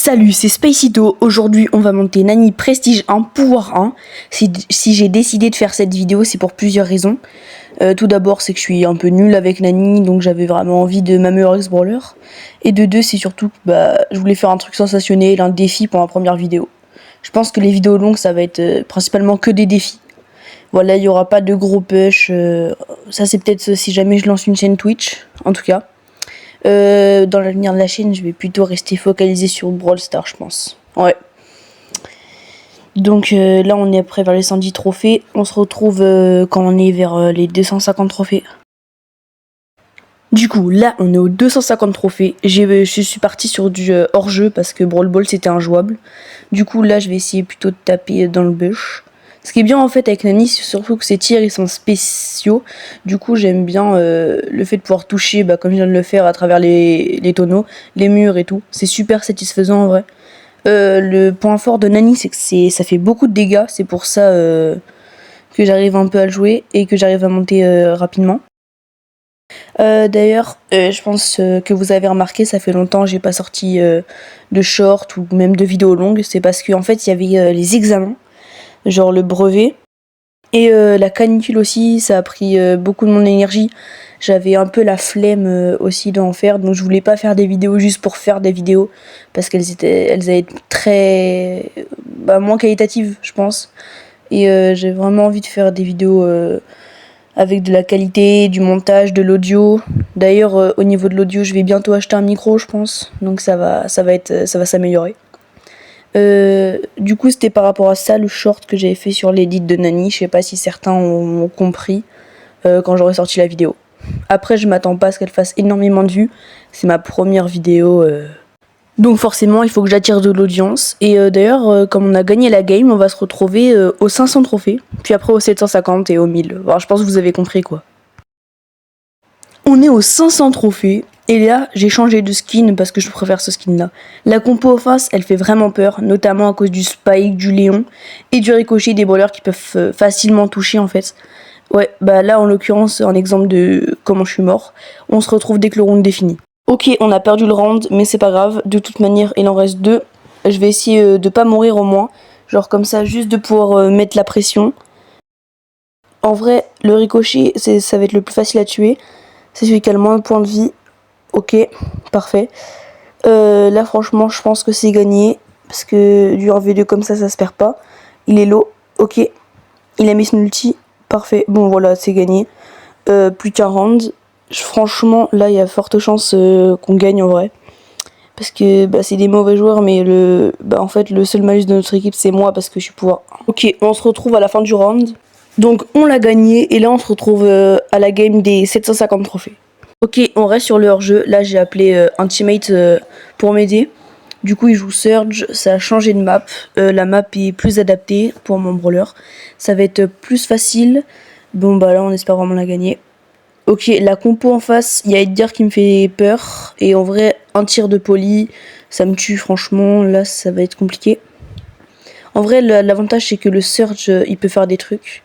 Salut, c'est Spacito. Aujourd'hui, on va monter Nani Prestige 1 Pouvoir 1. Si j'ai décidé de faire cette vidéo, c'est pour plusieurs raisons. Tout d'abord, c'est que je suis un peu nulle avec Nani, donc j'avais vraiment envie de m'améliorer ce brawler. Et de deux, c'est surtout que je voulais faire un truc sensationnel, un défi pour ma première vidéo. Je pense que les vidéos longues, ça va être principalement que des défis. Voilà, il n'y aura pas de gros push. Ça, c'est peut-être si jamais je lance une chaîne Twitch, en tout cas. Dans l'avenir de la chaîne, je vais plutôt rester focalisé sur Brawl Stars, je pense. Ouais. Donc là, on est après vers les 110 trophées. On se retrouve quand on est vers les 250 trophées. Du coup, là, on est aux 250 trophées. Je suis parti sur du hors-jeu parce que Brawl Ball, c'était injouable. Du coup, là, je vais essayer plutôt de taper dans le bush. Ce qui est bien en fait avec Nani, c'est surtout que ses tirs ils sont spéciaux. Du coup j'aime bien le fait de pouvoir toucher comme je viens de le faire à travers les tonneaux, les murs et tout. C'est super satisfaisant en vrai. Le point fort de Nani c'est que ça fait beaucoup de dégâts. C'est pour ça que j'arrive un peu à le jouer et que j'arrive à monter rapidement. D'ailleurs je pense que vous avez remarqué, ça fait longtemps que j'ai pas sorti de short ou même de vidéos longues. C'est parce qu'en fait il y avait les examens. Genre le brevet. Et la canicule aussi, ça a pris beaucoup de mon énergie. J'avais un peu la flemme aussi d'en faire, donc je voulais pas faire des vidéos juste pour faire des vidéos, parce elles allaient être très moins qualitatives, je pense. Et j'ai vraiment envie de faire des vidéos avec de la qualité, du montage, de l'audio. D'ailleurs, au niveau de l'audio, je vais bientôt acheter un micro, je pense, donc ça va s'améliorer. Du coup c'était par rapport à ça le short que j'avais fait sur l'édit de Nani. Je sais pas si certains ont compris quand j'aurai sorti la vidéo. Après je m'attends pas à ce qu'elle fasse énormément de vues. C'est ma première vidéo donc forcément il faut que j'attire de l'audience. Et d'ailleurs comme on a gagné la game, on va se retrouver aux 500 trophées. Puis après aux 750 et aux 1000. Alors, je pense que vous avez compris quoi. On est aux 500 trophées. Et là, j'ai changé de skin parce que je préfère ce skin-là. La compo en face, elle fait vraiment peur, notamment à cause du spike, du léon et du ricochet des brawlers qui peuvent facilement toucher en fait. Ouais, là en l'occurrence, un exemple de comment je suis mort. On se retrouve dès que le round est fini. Ok, on a perdu le round, mais c'est pas grave. De toute manière, il en reste 2. Je vais essayer de pas mourir au moins. Genre comme ça, juste de pouvoir mettre la pression. En vrai, le ricochet, ça va être le plus facile à tuer. C'est celui qui a le moins de points de vie. Ok, parfait. Là franchement je pense que c'est gagné. Parce que du 1v2 comme ça se perd pas. Il est low, ok. Il a mis son ulti, parfait. Bon voilà, c'est gagné. Plus qu'un round. Franchement là il y a forte chance qu'on gagne en vrai. Parce que c'est des mauvais joueurs, mais en fait le seul malus de notre équipe c'est moi parce que je suis pouvoir 1. Ok, on se retrouve à la fin du round. Donc on l'a gagné et là on se retrouve à la game des 750 trophées. Ok, on reste sur le hors-jeu. Là, j'ai appelé un teammate pour m'aider. Du coup, il joue Surge. Ça a changé de map. La map est plus adaptée pour mon brawler. Ça va être plus facile. Bon, là, on espère vraiment la gagner. Ok, la compo en face, il y a Edgar qui me fait peur. Et en vrai, un tir de poli, ça me tue, franchement. Là, ça va être compliqué. En vrai, l'avantage, c'est que le Surge, il peut faire des trucs.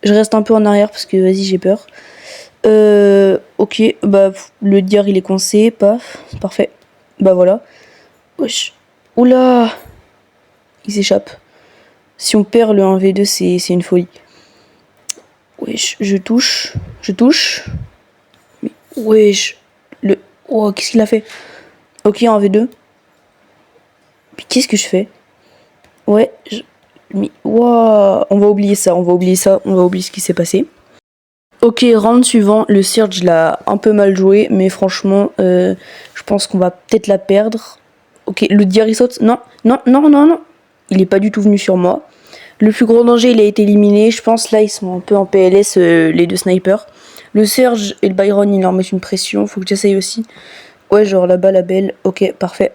Je reste un peu en arrière parce que, vas-y, j'ai peur. Ok, le diar il est coincé, paf, parfait. Voilà. Wesh. Oula, il s'échappe. Si on perd le 1v2, c'est une folie. Wesh, je touche. Mais, wesh, oh, qu'est-ce qu'il a fait? Ok, 1v2. Puis qu'est-ce que je fais? Ouais, mais, wow, on va oublier ça, on va oublier ce qui s'est passé. Ok, round suivant, le Surge l'a un peu mal joué, mais franchement, je pense qu'on va peut-être la perdre. Ok, le diar il saute, non, il est pas du tout venu sur moi. Le plus gros danger, il a été éliminé, je pense là ils sont un peu en PLS, les deux snipers. Le Surge et le Byron, ils leur mettent une pression, faut que j'essaye aussi. Ouais, genre là-bas, la belle, ok, parfait.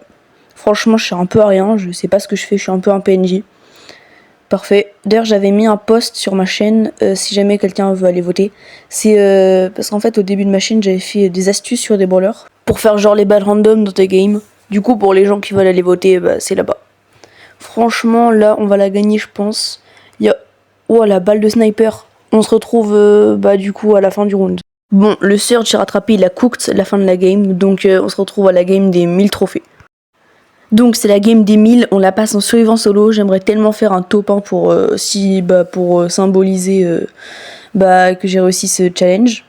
Franchement, je suis un peu à rien, je sais pas ce que je fais, je suis un peu un PNJ. Parfait. D'ailleurs, j'avais mis un post sur ma chaîne, si jamais quelqu'un veut aller voter. C'est parce qu'en fait, au début de ma chaîne, j'avais fait des astuces sur des brawlers pour faire genre les balles random dans tes games. Du coup, pour les gens qui veulent aller voter, c'est là-bas. Franchement, là, on va la gagner, je pense. Il y a... Oh, la balle de sniper. On se retrouve, du coup, à la fin du round. Bon, le Surge s'est rattrapé, il a cooked la fin de la game. Donc, on se retrouve à la game des 1000 trophées. Donc c'est la game des 1000, on la passe en survivant solo. J'aimerais tellement faire un top 1 pour, pour symboliser que j'ai réussi ce challenge.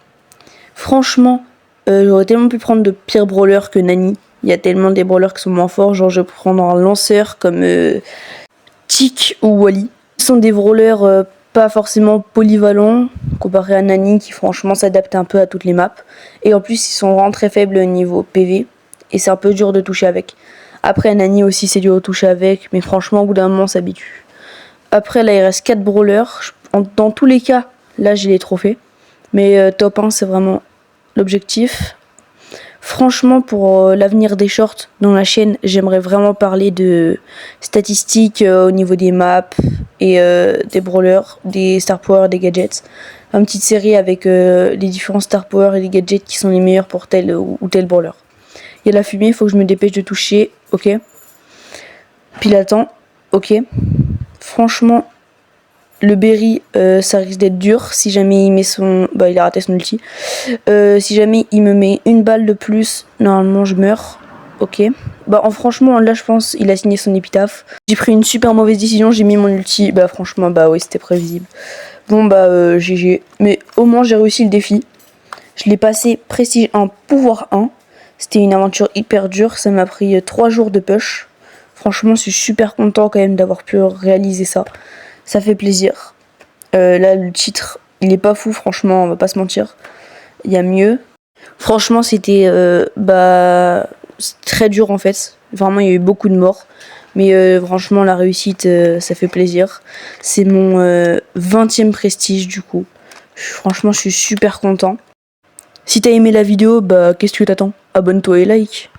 Franchement, j'aurais tellement pu prendre de pires brawlers que Nani. Il y a tellement des brawlers qui sont moins forts, genre je vais prendre un lanceur comme Tick ou Wally. Ce sont des brawlers pas forcément polyvalents comparé à Nani qui franchement s'adapte un peu à toutes les maps. Et en plus ils sont vraiment très faibles au niveau PV et c'est un peu dur de toucher avec. Après Nani aussi c'est dur de toucher avec, mais franchement au bout d'un moment on s'habitue. Après là il reste 4 brawlers. Dans tous les cas, là j'ai les trophées. Mais top 1 c'est vraiment l'objectif. Franchement, pour l'avenir des shorts dans la chaîne, j'aimerais vraiment parler de statistiques au niveau des maps et des brawlers, des star power, des gadgets. Une petite série avec les différents star power et les gadgets qui sont les meilleurs pour tel ou tel brawler. Il y a la fumée, il faut que je me dépêche de toucher, ok. Pile à temps, ok. Franchement, le berry, ça risque d'être dur si jamais il met son... il a raté son ulti. Si jamais il me met une balle de plus, normalement je meurs. Ok. Franchement, là je pense il a signé son épitaphe. J'ai pris une super mauvaise décision, j'ai mis mon ulti. Franchement, oui, c'était prévisible. Bon, GG. Mais au moins j'ai réussi le défi. Je l'ai passé prestige 1, pouvoir 1. C'était une aventure hyper dure, ça m'a pris 3 jours de push. Franchement, je suis super content quand même d'avoir pu réaliser ça. Ça fait plaisir. Là, le titre, il est pas fou, franchement, on va pas se mentir. Il y a mieux. Franchement, c'était très dur en fait. Vraiment, il y a eu beaucoup de morts. Mais franchement, la réussite, ça fait plaisir. C'est mon 20e prestige du coup. Franchement, je suis super content. Si t'as aimé la vidéo, qu'est-ce que t'attends? Abonne-toi et like.